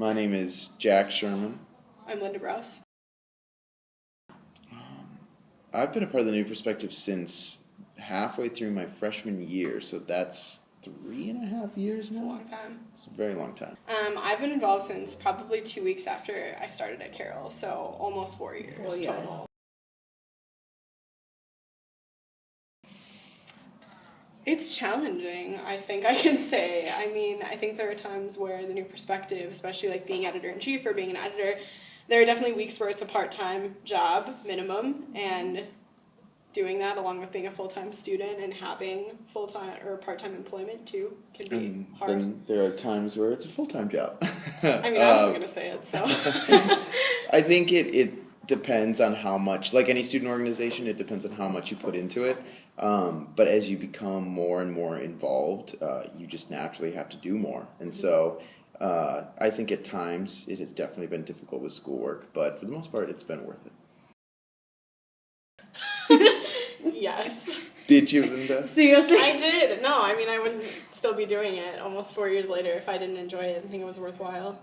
My name is Jack Sherman. I'm Linda Braus. I've been a part of the New Perspective since halfway through my freshman year, so that's 3.5 years now. It's a long time. It's a very long time. I've been involved since probably 2 weeks after I started at Carroll, so almost 4 years total. It's challenging, I think I can say. I mean, I think there are times where the New Perspective, especially like being editor-in-chief or being an editor, there are definitely weeks where it's a part-time job, minimum, and doing that along with being a full-time student and having full-time or part-time employment too can be hard. Then there are times where it's a full-time job. I mean, I wasn't going to say it, so. I think it depends on how much, like any student organization, it depends on how much you put into it. But as you become more and more involved, you just naturally have to do more. And so I think at times it has definitely been difficult with schoolwork, but for the most part, it's been worth it. Yes. Did you, Linda? Seriously? I did. No, I mean, I wouldn't still be doing it almost 4 years later if I didn't enjoy it and think it was worthwhile.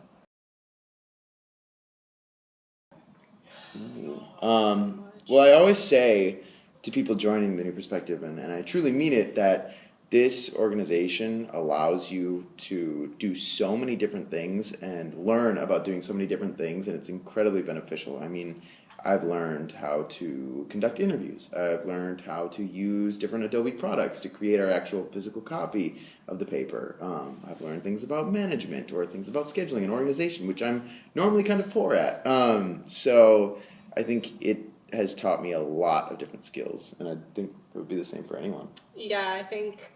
Well, I always say to people joining the New Perspective, and I truly mean it, that this organization allows you to do so many different things and learn about doing so many different things, and it's incredibly beneficial. I mean, I've learned how to conduct interviews. I've learned how to use different Adobe products to create our actual physical copy of the paper. I've learned things about management or things about scheduling and organization, which I'm normally kind of poor at. So I think it has taught me a lot of different skills, and I think it would be the same for anyone. Yeah, I think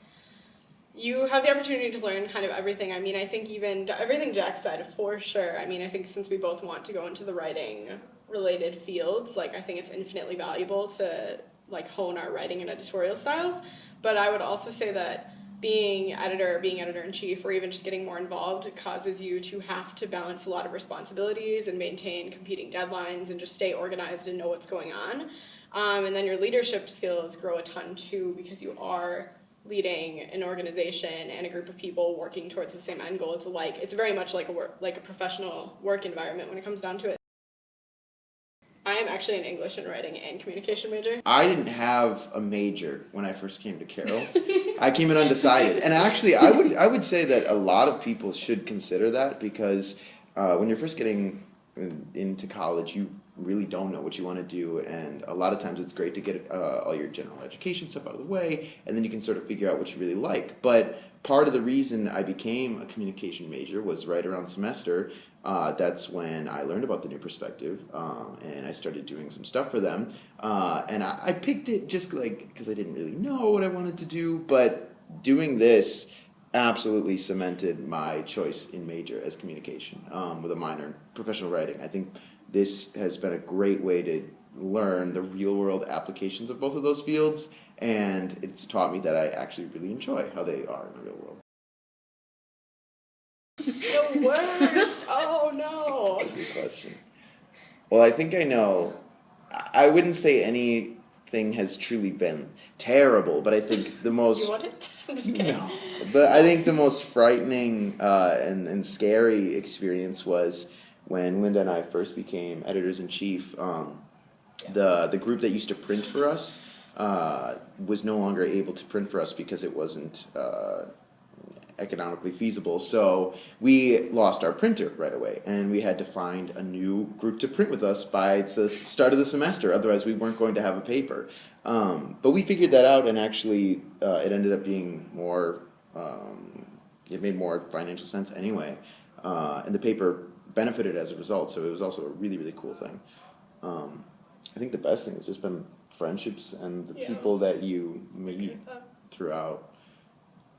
you have the opportunity to learn kind of everything. I mean, I think even everything Jack said, for sure. I mean, I think since we both want to go into the writing-related fields, like, I think it's infinitely valuable to, like, hone our writing and editorial styles. But I would also say that being editor-in-chief, or even just getting more involved, causes you to have to balance a lot of responsibilities and maintain competing deadlines and just stay organized and know what's going on. And then your leadership skills grow a ton, too, because you are leading an organization and a group of people working towards the same end goal. It's very much like a professional work environment when it comes down to it. I am actually an English and writing and communication major. I didn't have a major when I first came to Carroll. I came in undecided. And actually, I would say that a lot of people should consider that, because when you're first getting into college, you really don't know what you want to do, and a lot of times it's great to get all your general education stuff out of the way, and then you can sort of figure out what you really like. But part of the reason I became a communication major was right around semester. That's when I learned about the New Perspective, and I started doing some stuff for them. And I picked it just like because I didn't really know what I wanted to do, but doing this absolutely cemented my choice in major as communication, with a minor in professional writing. I think this has been a great way to learn the real-world applications of both of those fields, and it's taught me that I actually really enjoy how they are in the real world. The worst! Oh, no! Good question. Well, I think I know. I wouldn't say anything has truly been terrible, but I think the most... You want it? I'm just kidding. No. But I think the most frightening and scary experience was when Linda and I first became editors-in-chief. The group that used to print for us was no longer able to print for us because it wasn't economically feasible. So we lost our printer right away, and we had to find a new group to print with us by the start of the semester. Otherwise, we weren't going to have a paper. But we figured that out, and actually it ended up being more, it made more financial sense anyway. And the paper benefited as a result, so it was also a really, really cool thing. I think the best thing has just been friendships and the people that you meet throughout.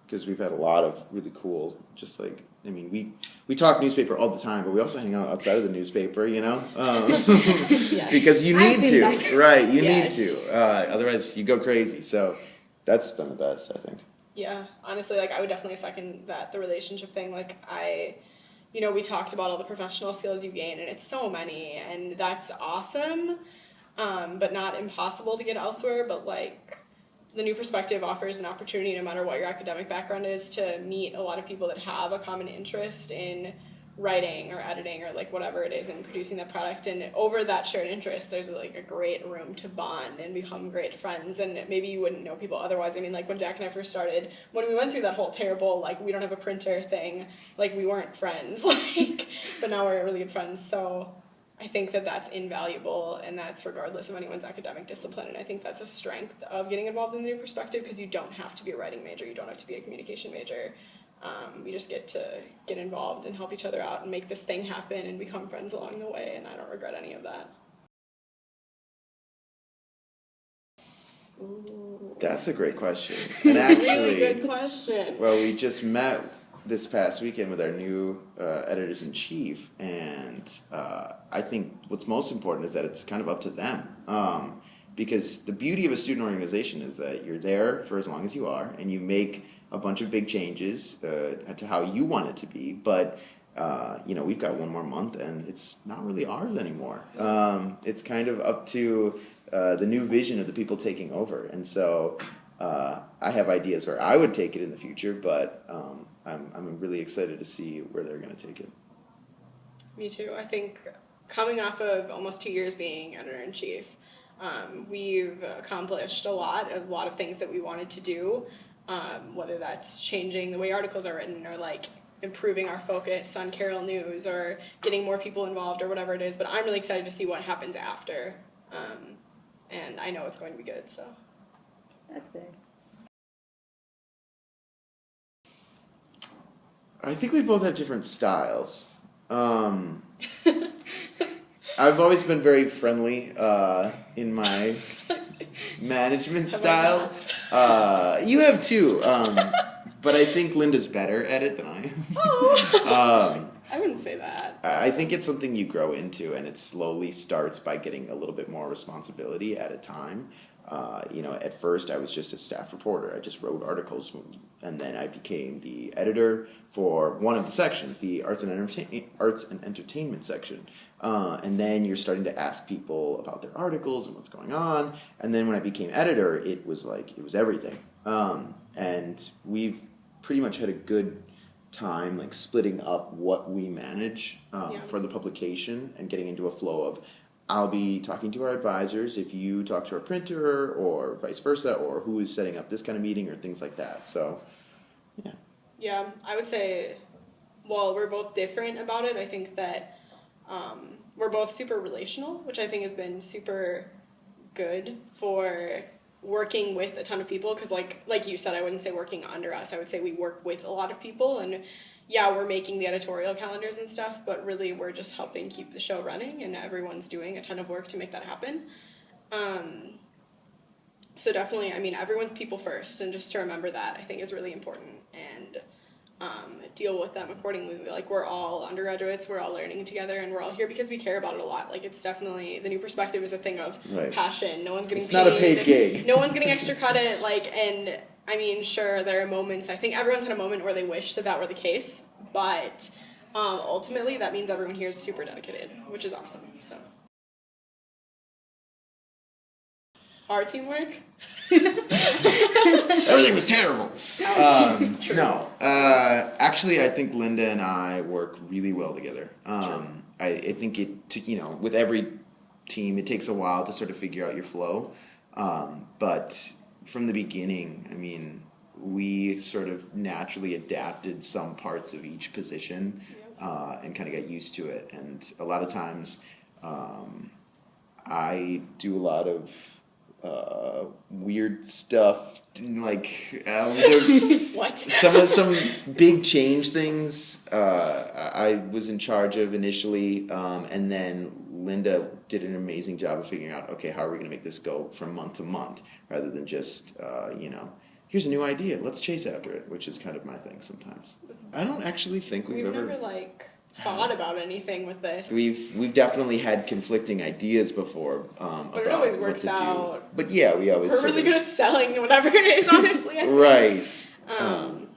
Because we've had a lot of really cool, just like, I mean, we talk newspaper all the time, but we also hang out outside of the newspaper, you know? Yes. Because you need to, right, you Yes. need to. Otherwise, you go crazy. So that's been the best, I think. Yeah, honestly, like, I would definitely second that, the relationship thing. Like, we talked about all the professional skills you gain, and it's so many, and that's awesome, but not impossible to get elsewhere. But, like, the New Perspective offers an opportunity, no matter what your academic background is, to meet a lot of people that have a common interest in writing or editing or like whatever it is and producing the product, and over that shared interest there's like a great room to bond and become great friends, and maybe you wouldn't know people otherwise. I mean, like when Jack and I first started, when we went through that whole terrible like we don't have a printer thing, like we weren't friends like, but now we're really good friends. So I think that that's invaluable, and that's regardless of anyone's academic discipline, and I think that's a strength of getting involved in the New Perspective, because you don't have to be a writing major, you don't have to be a communication major. We just get to get involved and help each other out and make this thing happen and become friends along the way, and I don't regret any of that. Ooh. That's a great question. It's And a actually, really good question. well, we just met this past weekend with our new editors-in-chief, and I think what's most important is that it's kind of up to them. Because the beauty of a student organization is that you're there for as long as you are, and you make a bunch of big changes to how you want it to be, but we've got one more month, and it's not really ours anymore. It's kind of up to the new vision of the people taking over, and so I have ideas where I would take it in the future, but I'm really excited to see where they're going to take it. Me too. I think coming off of almost 2 years being editor-in-chief, we've accomplished a lot of things that we wanted to do, whether that's changing the way articles are written or like improving our focus on Carroll News or getting more people involved or whatever it is. But I'm really excited to see what happens after, and I know it's going to be good. So That's big. I think we both have different styles. I've always been very friendly in my management style. You have too, but I think Linda's better at it than I am. Oh. I wouldn't say that. I think it's something you grow into, and it slowly starts by getting a little bit more responsibility at a time. At first I was just a staff reporter. I just wrote articles, and then I became the editor for one of the sections, the Arts and Entertainment section. And then you're starting to ask people about their articles and what's going on. And then when I became editor, it was everything. And we've pretty much had a good time like splitting up what we manage for the publication and getting into a flow of I'll be talking to our advisors if you talk to our printer, or vice versa, or who is setting up this kind of meeting or things like that. So, yeah. Yeah, I would say, while we're both different about it, I think that we're both super relational, which I think has been super good for working with a ton of people, because like you said, I wouldn't say working under us, I would say we work with a lot of people, and yeah, we're making the editorial calendars and stuff, but really we're just helping keep the show running, and everyone's doing a ton of work to make that happen. So definitely, I mean, everyone's people first, and just to remember that, I think is really important, and deal with them accordingly. Like, we're all undergraduates, we're all learning together, and we're all here because we care about it a lot. Like, it's definitely, the New Perspective is a thing of passion. No one's getting paid. It's not a paid gig. No one's getting extra credit, and I mean, sure, there are moments, I think everyone's had a moment where they wish that were the case, but ultimately that means everyone here is super dedicated, which is awesome, so. Our teamwork? Everything was terrible. No. Actually, I think Linda and I work really well together. I think with every team, it takes a while to sort of figure out your flow. But from the beginning, I mean, we sort of naturally adapted some parts of each position and kind of got used to it. And a lot of times, I do a lot of weird stuff, like what? some big change things I was in charge of initially, and then Linda did an amazing job of figuring out, okay, how are we going to make this go from month to month, rather than just here's a new idea, let's chase after it, which is kind of my thing sometimes. I don't actually think we've ever thought about anything with this. We've definitely had conflicting ideas before, but it always works out. But yeah, we're really good at selling whatever it is, honestly. I right.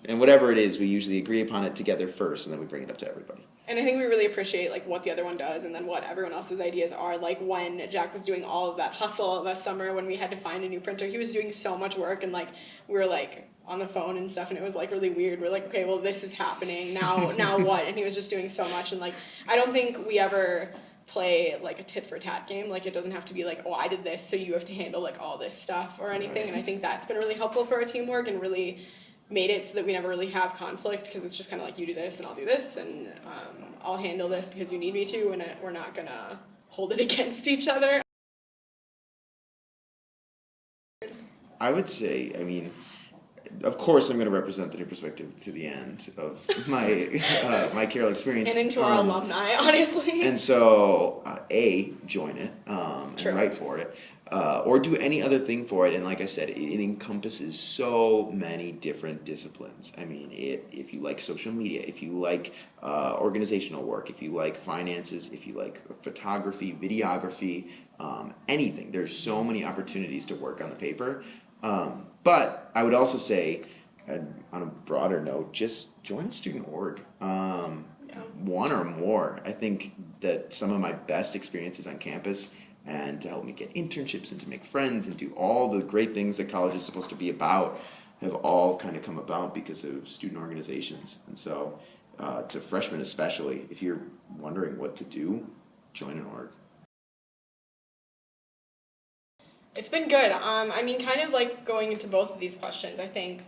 And whatever it is, we usually agree upon it together first, and then we bring it up to everybody. And I think we really appreciate like what the other one does and then what everyone else's ideas are. Like when Jack was doing all of that hustle last summer when we had to find a new printer, he was doing so much work and like we were like on the phone and stuff and it was like really weird. We're like, okay, well this is happening. Now what? And he was just doing so much and like I don't think we ever play like a tit for tat game. Like it doesn't have to be like, oh, I did this, so you have to handle like all this stuff or anything. Right. And I think that's been really helpful for our teamwork and really made it so that we never really have conflict because it's just kind of like you do this and I'll do this and I'll handle this because you need me to and we're not going to hold it against each other. I would say, I mean, of course I'm going to represent the new perspective to the end of my my Carroll experience. And into our alumni, honestly. And so, join it and True. write for it. Or do any other thing for it. And like I said, it encompasses so many different disciplines. I mean, if you like social media, if you like organizational work, if you like finances, if you like photography, videography, anything, there's so many opportunities to work on the paper. But I would also say, on a broader note, just join a student org. One or more. I think that some of my best experiences on campus and to help me get internships and to make friends and do all the great things that college is supposed to be about have all kind of come about because of student organizations. And so to freshmen especially, if you're wondering what to do, join an org. It's been good. I mean, kind of like going into both of these questions, I think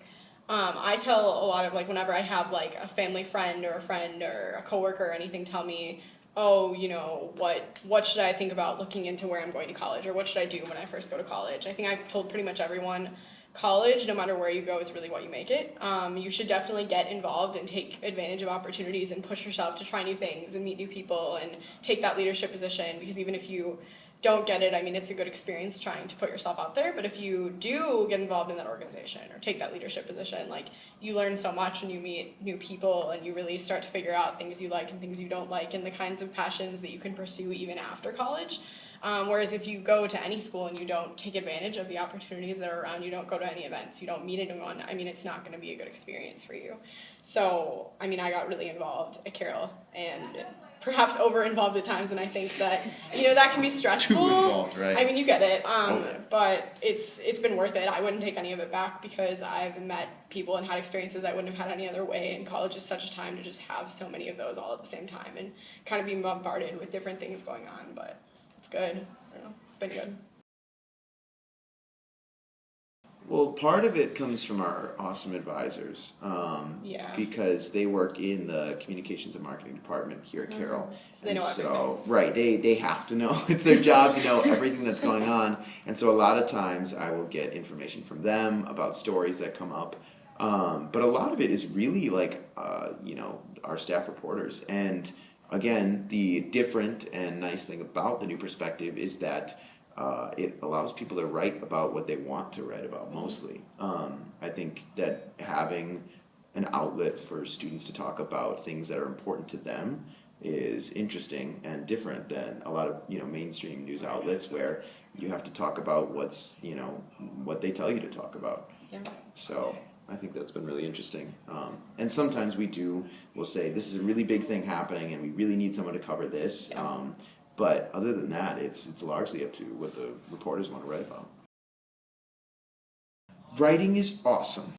I tell a lot of like whenever I have like a family friend or a coworker or anything tell me, oh, you know, what should I think about looking into where I'm going to college or what should I do when I first go to college? I think I've told pretty much everyone college, no matter where you go, is really what you make it. You should definitely get involved and take advantage of opportunities and push yourself to try new things and meet new people and take that leadership position because even if you don't get it, I mean, it's a good experience trying to put yourself out there, but if you do get involved in that organization or take that leadership position, like, you learn so much and you meet new people and you really start to figure out things you like and things you don't like and the kinds of passions that you can pursue even after college. Whereas if you go to any school and you don't take advantage of the opportunities that are around, you don't go to any events, you don't meet anyone, I mean, it's not going to be a good experience for you. So, I mean, I got really involved at Carroll and perhaps over-involved at times, and I think that, you know, that can be stressful. Too involved, right? I mean, you get it, but it's been worth it. I wouldn't take any of it back because I've met people and had experiences I wouldn't have had any other way, and college is such a time to just have so many of those all at the same time and kind of be bombarded with different things going on, but it's good. I don't know. It's been good. Well, part of it comes from our awesome advisors, because they work in the communications and marketing department here at Carroll. So they know everything. Right, they have to know. It's their job to know everything that's going on, and so a lot of times I will get information from them about stories that come up. But a lot of it is really like, our staff reporters. And again, the different and nice thing about the new perspective is that it allows people to write about what they want to write about mostly. I think that having an outlet for students to talk about things that are important to them is interesting and different than a lot of mainstream news outlets where you have to talk about what's what they tell you to talk about. Yeah. So I think that's been really interesting. And sometimes we'll say this is a really big thing happening and we really need someone to cover this. Yeah. But other than that, it's largely up to what the reporters want to write about. Writing is awesome.